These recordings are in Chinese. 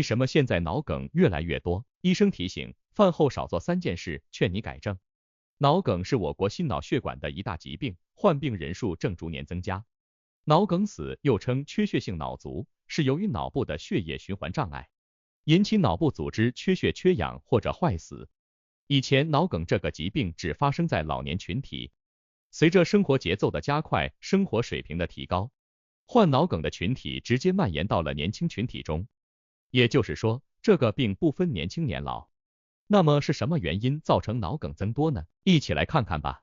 什么现在脑梗越来越多？医生提醒，饭后少做3件事，劝你改正。脑梗是我国心脑血管的一大疾病，患病人数正逐年增加。脑梗死又称缺血性脑卒，是由于脑部的血液循环障碍，引起脑部组织缺血缺氧或者坏死。以前脑梗这个疾病只发生在老年群体，随着生活节奏的加快，生活水平的提高，患脑梗的群体直接蔓延到了年轻群体中。也就是说，这个病不分年轻年老。那么是什么原因造成脑梗增多呢？一起来看看吧。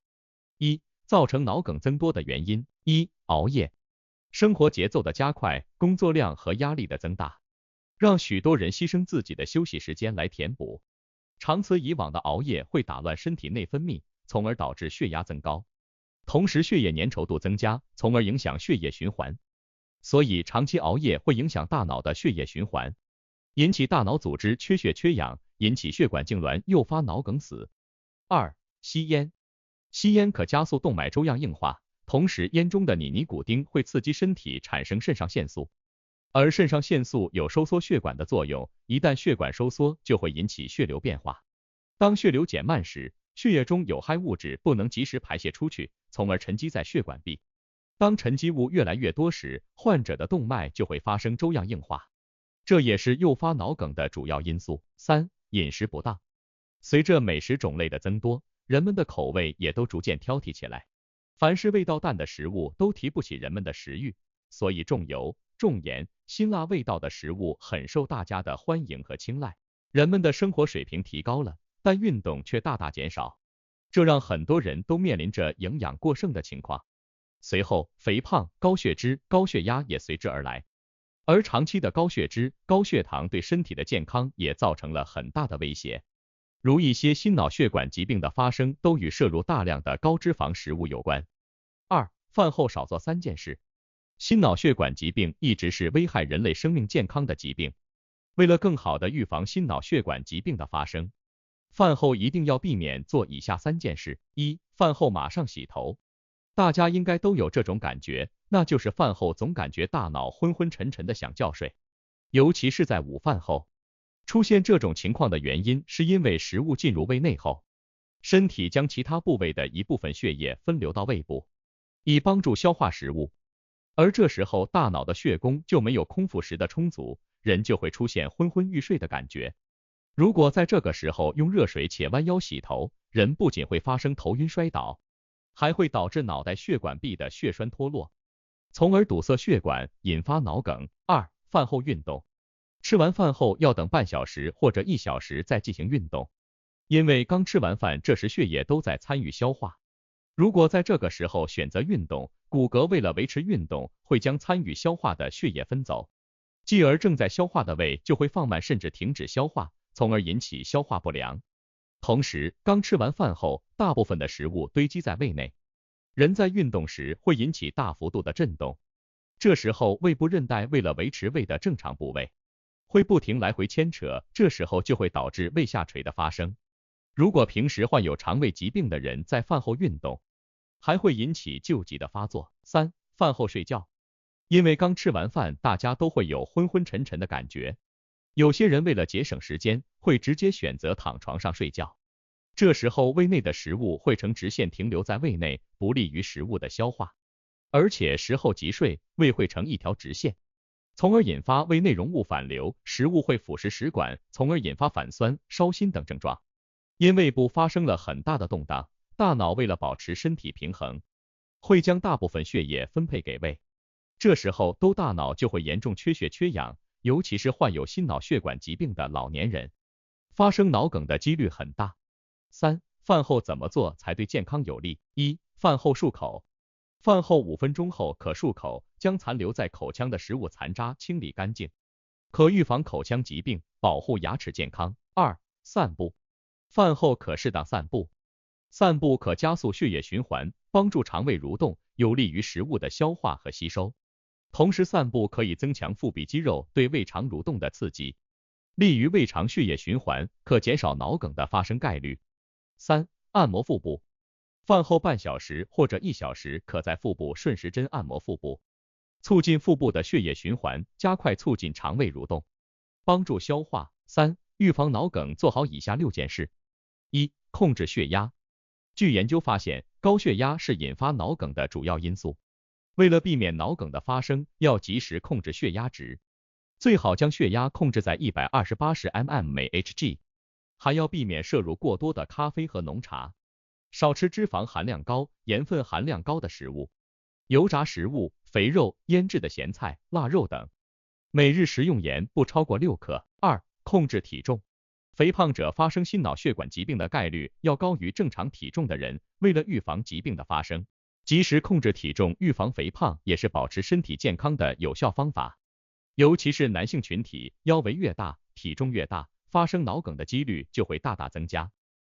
造成脑梗增多的原因。熬夜。生活节奏的加快，工作量和压力的增大，让许多人牺牲自己的休息时间来填补。长此以往的熬夜会打乱身体内分泌，从而导致血压增高，同时血液粘稠度增加，从而影响血液循环。所以长期熬夜会影响大脑的血液循环，引起大脑组织缺血缺氧，引起血管痉挛，诱发脑梗死。吸烟。吸烟可加速动脉粥样硬化，同时烟中的尼古丁会刺激身体产生肾上腺素，而肾上腺素有收缩血管的作用，一旦血管收缩就会引起血流变化。当血流减慢时，血液中有害物质不能及时排泄出去，从而沉积在血管壁。当沉积物越来越多时，患者的动脉就会发生粥样硬化，这也是诱发脑梗的主要因素。饮食不当。随着美食种类的增多，人们的口味也都逐渐挑剔起来，凡是味道淡的食物都提不起人们的食欲，所以重油、重盐、辛辣味道的食物很受大家的欢迎和青睐。人们的生活水平提高了，但运动却大大减少，这让很多人都面临着营养过剩的情况。随后，肥胖、高血脂、高血压也随之而来，而长期的高血脂、高血糖对身体的健康也造成了很大的威胁。如一些心脑血管疾病的发生都与摄入大量的高脂肪食物有关。饭后少做3件事。心脑血管疾病一直是危害人类生命健康的疾病，为了更好的预防心脑血管疾病的发生，饭后一定要避免做以下3件事。饭后马上洗头。大家应该都有这种感觉，那就是饭后总感觉大脑昏昏沉沉的想觉睡，尤其是在午饭后。出现这种情况的原因是因为食物进入胃内后，身体将其他部位的一部分血液分流到胃部，以帮助消化食物，而这时候大脑的血供就没有空腹时的充足，人就会出现昏昏欲睡的感觉。如果在这个时候用热水且弯腰洗头，人不仅会发生头晕摔倒，还会导致脑袋血管壁的血栓脱落，从而堵塞血管，引发脑梗。饭后运动。吃完饭后要等半小时或者1小时再进行运动，因为刚吃完饭，这时血液都在参与消化。如果在这个时候选择运动，骨骼为了维持运动，会将参与消化的血液分走，继而正在消化的胃就会放慢甚至停止消化，从而引起消化不良。同时，刚吃完饭后，大部分的食物堆积在胃内，人在运动时会引起大幅度的震动，这时候胃部韧带为了维持胃的正常部位，会不停来回牵扯，这时候就会导致胃下垂的发生。如果平时患有肠胃疾病的人在饭后运动，还会引起救急的发作。饭后睡觉。因为刚吃完饭，大家都会有昏昏沉沉的感觉，有些人为了节省时间，会直接选择躺床上睡觉。这时候胃内的食物会呈直线停留在胃内，不利于食物的消化，而且食后即睡，胃会呈一条直线，从而引发胃内容物反流，食物会腐蚀食管，从而引发反酸、烧心等症状。因胃部发生了很大的动荡，大脑为了保持身体平衡，会将大部分血液分配给胃，这时候大脑就会严重缺血缺氧，尤其是患有心脑血管疾病的老年人，发生脑梗的几率很大。饭后怎么做才对健康有利？饭后漱口。饭后5分钟后可漱口，将残留在口腔的食物残渣清理干净，可预防口腔疾病，保护牙齿健康。散步。饭后可适当散步，散步可加速血液循环，帮助肠胃蠕动，有利于食物的消化和吸收。同时散步可以增强腹壁肌肉对胃肠蠕动的刺激，利于胃肠血液循环，可减少脑梗的发生概率。按摩腹部。饭后半小时或者1小时，可在腹部顺时针按摩腹部，促进腹部的血液循环，加快促进肠胃蠕动。帮助消化。3、预防脑梗做好以下6件事。1、控制血压。据研究发现，高血压是引发脑梗的主要因素。为了避免脑梗的发生，要及时控制血压值，最好将血压控制在128/mm/Hg，还要避免摄入过多的咖啡和浓茶，少吃脂肪含量高、盐分含量高的食物，油炸食物、肥肉、腌制的咸菜、腊肉等。每日食用盐不超过6克。2、控制体重。肥胖者发生心脑血管疾病的概率要高于正常体重的人，为了预防疾病的发生，及时控制体重，预防肥胖也是保持身体健康的有效方法。尤其是男性群体，腰围越大，体重越大，发生脑梗的几率就会大大增加。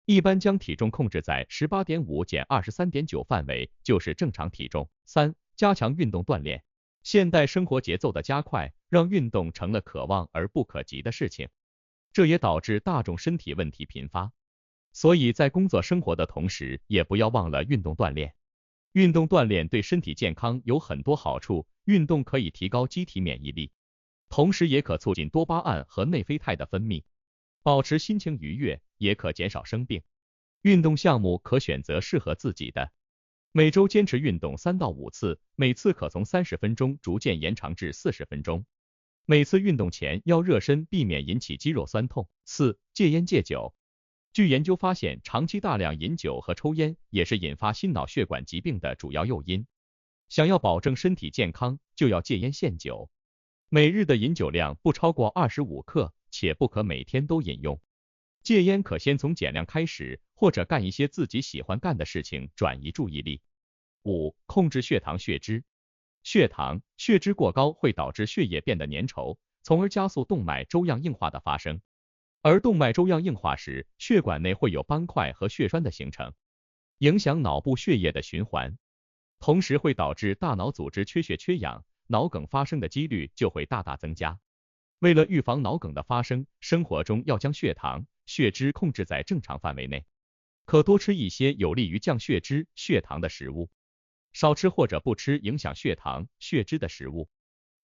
一般将体重控制在 18.5 减 23.9 范围就是正常体重。3、加强运动锻炼。现代生活节奏的加快，让运动成了可望而不可及的事情，这也导致大众身体问题频发。所以在工作生活的同时，也不要忘了运动锻炼。运动锻炼对身体健康有很多好处，运动可以提高机体免疫力，同时也可促进多巴胺和内啡肽的分泌，保持心情愉悦，也可减少生病。运动项目可选择适合自己的，每周坚持运动3到5次，每次可从30分钟逐渐延长至40分钟。每次运动前要热身，避免引起肌肉酸痛。4、戒烟戒酒。据研究发现，长期大量饮酒和抽烟也是引发心脑血管疾病的主要诱因。想要保证身体健康，就要戒烟限酒。每日的饮酒量不超过25克，且不可每天都饮用。戒烟可先从减量开始，或者干一些自己喜欢干的事情，转移注意力。5、控制血糖血脂。血糖、血脂过高会导致血液变得粘稠，从而加速动脉粥样硬化的发生。而动脉粥样硬化时，血管内会有斑块和血栓的形成，影响脑部血液的循环，同时会导致大脑组织缺血缺氧，脑梗发生的几率就会大大增加。为了预防脑梗的发生，生活中要将血糖、血脂控制在正常范围内，可多吃一些有利于降血脂、血糖的食物，少吃或者不吃影响血糖、血脂的食物，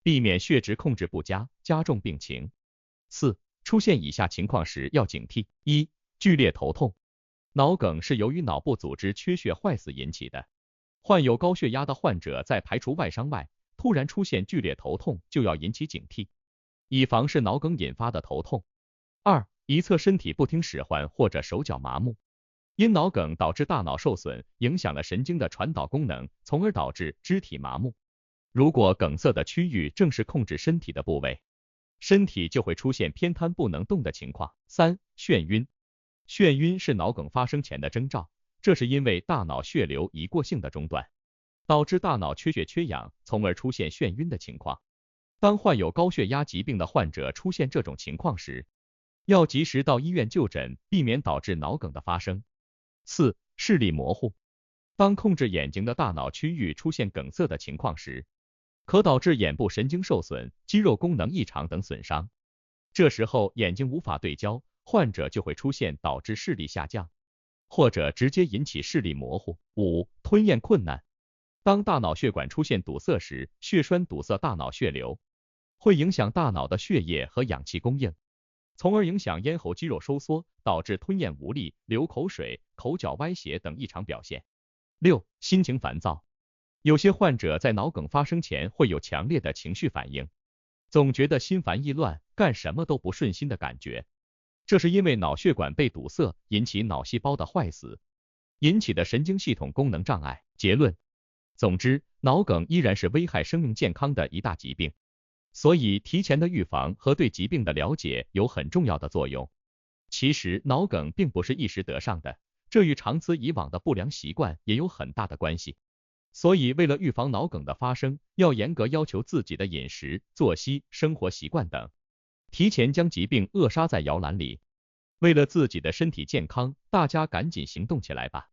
避免血脂控制不佳，加重病情。4、出现以下情况时要警惕。1、剧烈头痛。脑梗是由于脑部组织缺血坏死引起的。患有高血压的患者在排除外伤外，突然出现剧烈头痛就要引起警惕，以防是脑梗引发的头痛。2、一侧身体不听使唤或者手脚麻木。因脑梗导致大脑受损，影响了神经的传导功能，从而导致肢体麻木。如果梗塞的区域正是控制身体的部位，身体就会出现偏瘫不能动的情况。3、眩晕。眩晕是脑梗发生前的征兆，这是因为大脑血流一过性的中断，导致大脑缺血缺氧，从而出现眩晕的情况。当患有高血压疾病的患者出现这种情况时，要及时到医院就诊，避免导致脑梗的发生。4、视力模糊。当控制眼睛的大脑区域出现梗塞的情况时，可导致眼部神经受损、肌肉功能异常等损伤。这时候眼睛无法对焦，患者就会出现导致视力下降，或者直接引起视力模糊。5、吞咽困难。当大脑血管出现堵塞时，血栓堵塞大脑血流，会影响大脑的血液和氧气供应，从而影响咽喉肌肉收缩，导致吞咽无力、流口水、口角歪斜等异常表现。6、心情烦躁。有些患者在脑梗发生前会有强烈的情绪反应，总觉得心烦意乱，干什么都不顺心的感觉。这是因为脑血管被堵塞，引起脑细胞的坏死，引起的神经系统功能障碍。结论：总之，脑梗依然是危害生命健康的一大疾病，所以提前的预防和对疾病的了解有很重要的作用。其实，脑梗并不是一时得上的，这与长此以往的不良习惯也有很大的关系。所以，为了预防脑梗的发生，要严格要求自己的饮食、作息、生活习惯等，提前将疾病扼杀在摇篮里。为了自己的身体健康，大家赶紧行动起来吧。